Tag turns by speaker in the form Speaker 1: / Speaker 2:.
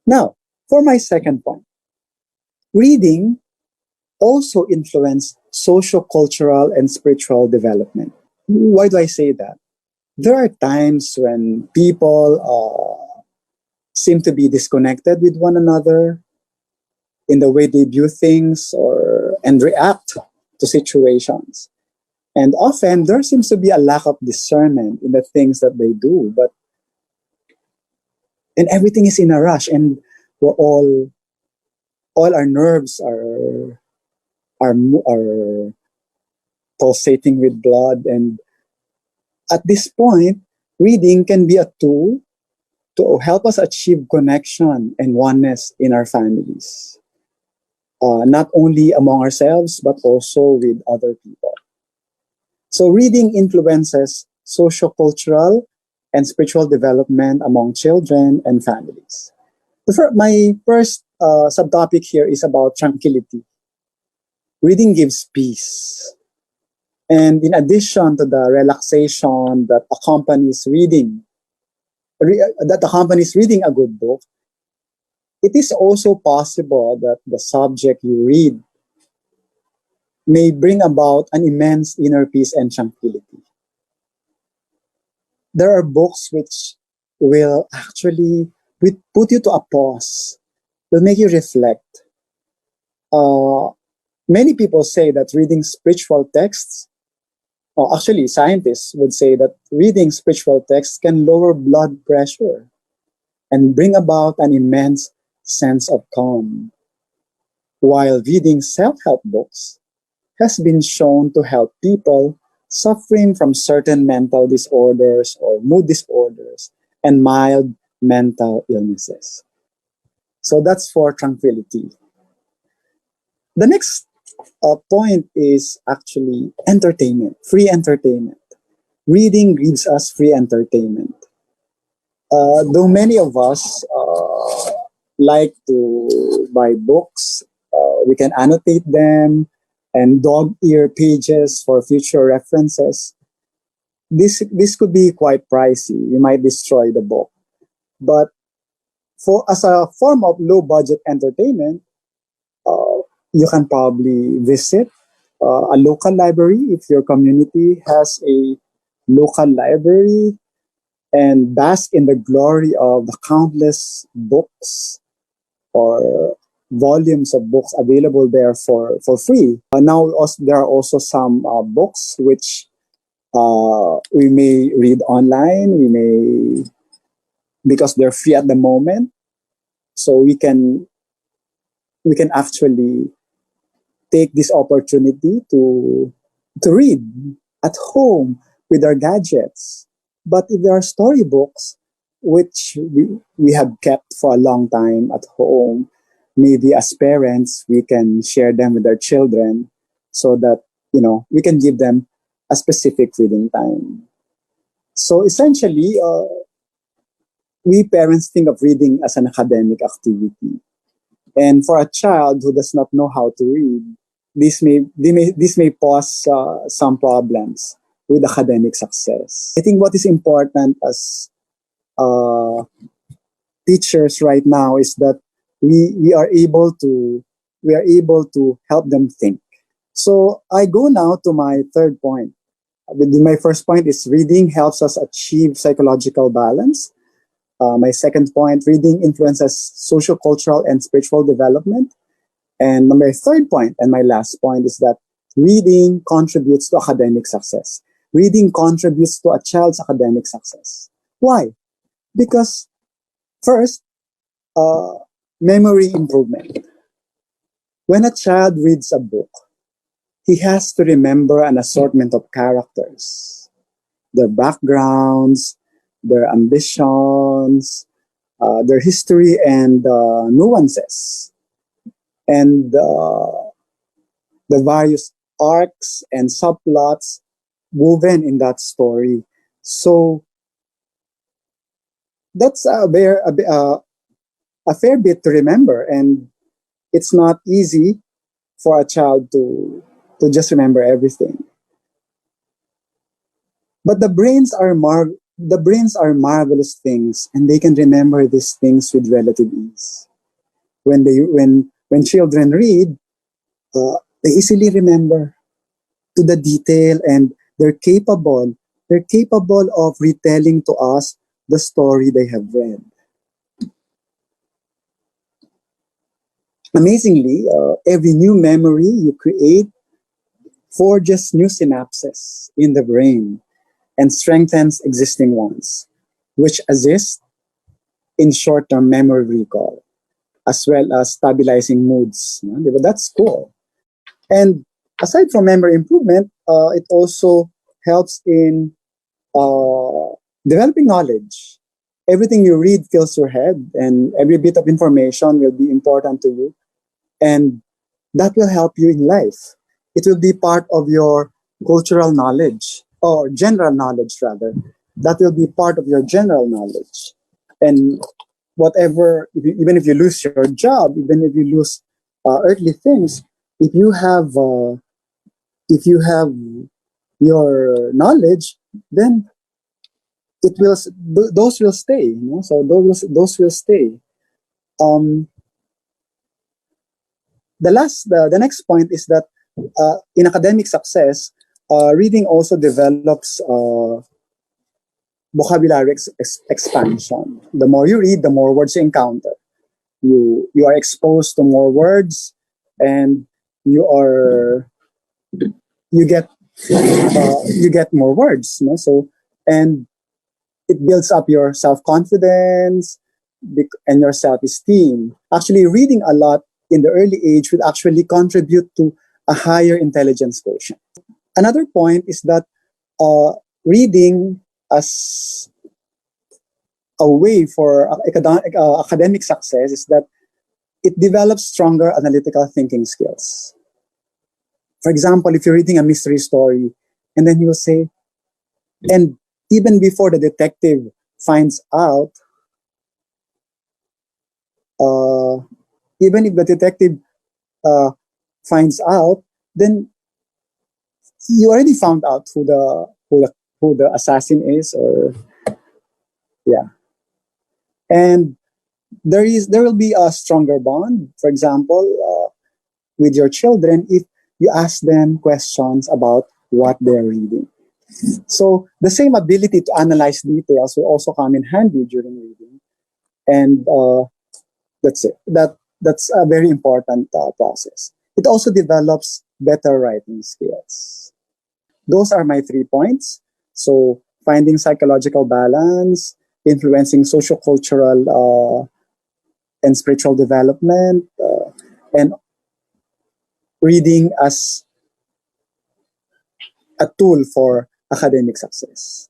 Speaker 1: Now, for my second point, reading also influence socio-cultural and spiritual development. Why do I say that? There are times when people seem to be disconnected with one another in the way they view things or and react to situations. And often there seems to be a lack of discernment in the things that they do, but and everything is in a rush, and we're all our nerves are pulsating with blood. And at this point, reading can be a tool to help us achieve connection and oneness in our families, not only among ourselves, but also with other people. So, reading influences sociocultural and spiritual development among children and families. My first subtopic here is about tranquility. Reading gives peace. And in addition to the relaxation that accompanies reading a good book, it is also possible that the subject you read may bring about an immense inner peace and tranquility. There are books which will actually put you to a pause, will make you reflect. Uh, Many people say that reading spiritual texts, or actually scientists would say that reading spiritual texts can lower blood pressure and bring about an immense sense of calm, while reading self-help books has been shown to help people suffering from certain mental disorders or mood disorders and mild mental illnesses. So that's for tranquility. The next point is actually entertainment, free entertainment. Reading gives us free entertainment. Though many of us like to buy books, we can annotate them and dog ear pages for future references. This could be quite pricey. You might destroy the book. But for as a form of low budget entertainment, you can probably visit a local library if your community has a local library and bask in the glory of the countless books or volumes of books available there for free. Now also, there are also some books which we may read online. We may, because they're free at the moment, so we can actually take this opportunity to read at home with our gadgets. But if there are storybooks which we have kept for a long time at home, maybe as parents we can share them with our children so that we can give them a specific reading time. So essentially, we parents think of reading as an academic activity. And for a child who does not know how to read, this may cause some problems with academic success. I think what is important as uh, teachers right now is that we are able to help them think. So I go now to my third point. My first point is reading helps us achieve psychological balance. My second point, reading influences social, cultural, and spiritual development. And my third point and my last point is that reading contributes to academic success. Reading contributes to a child's academic success. Why? Because first, uh, memory improvement. When a child reads a book, he has to remember an assortment of characters, their backgrounds, their ambitions, their history, and nuances, and the various arcs and subplots woven in that story. So that's a fair bit to remember, and it's not easy for a child to just remember everything. But the brains are The brains are marvelous things, and they can remember these things with relative ease. When children read, they easily remember to the detail, and they're capable of retelling to us the story they have read. Amazingly, every new memory you create forges new synapses in the brain and strengthens existing ones, which assist in short-term memory recall as well as stabilizing moods. That's cool. And aside from memory improvement, it also helps in developing knowledge. Everything you read fills your head, and every bit of information will be important to you, and that will help you in life. It will be part of your cultural knowledge, or general knowledge rather. That will be part of your general knowledge. And whatever, even if you lose your job, even if you lose earthly things, if you have your knowledge, then those will stay. So those will stay. Um, the next point is that in academic success, reading also develops vocabulary expansion. The more you read, the more words you encounter. You are exposed to more words, and you are you get more words. So, and it builds up your self confidence and your self esteem. Actually, reading a lot in the early age would actually contribute to a higher intelligence quotient. Another point is that reading as a way for academic success is that it develops stronger analytical thinking skills. For example, if you're reading a mystery story, and then you'll say, and even before the detective finds out, uh, even if the detective uh, finds out, then you already found out who the assassin is, or yeah. And there will be a stronger bond. For example, with your children, if you ask them questions about what they're reading. So the same ability to analyze details will also come in handy during reading, and that's it. That's a very important process. It also develops better writing skills. Those are my 3 points. So finding psychological balance, influencing sociocultural and spiritual development, and reading as a tool for academic success.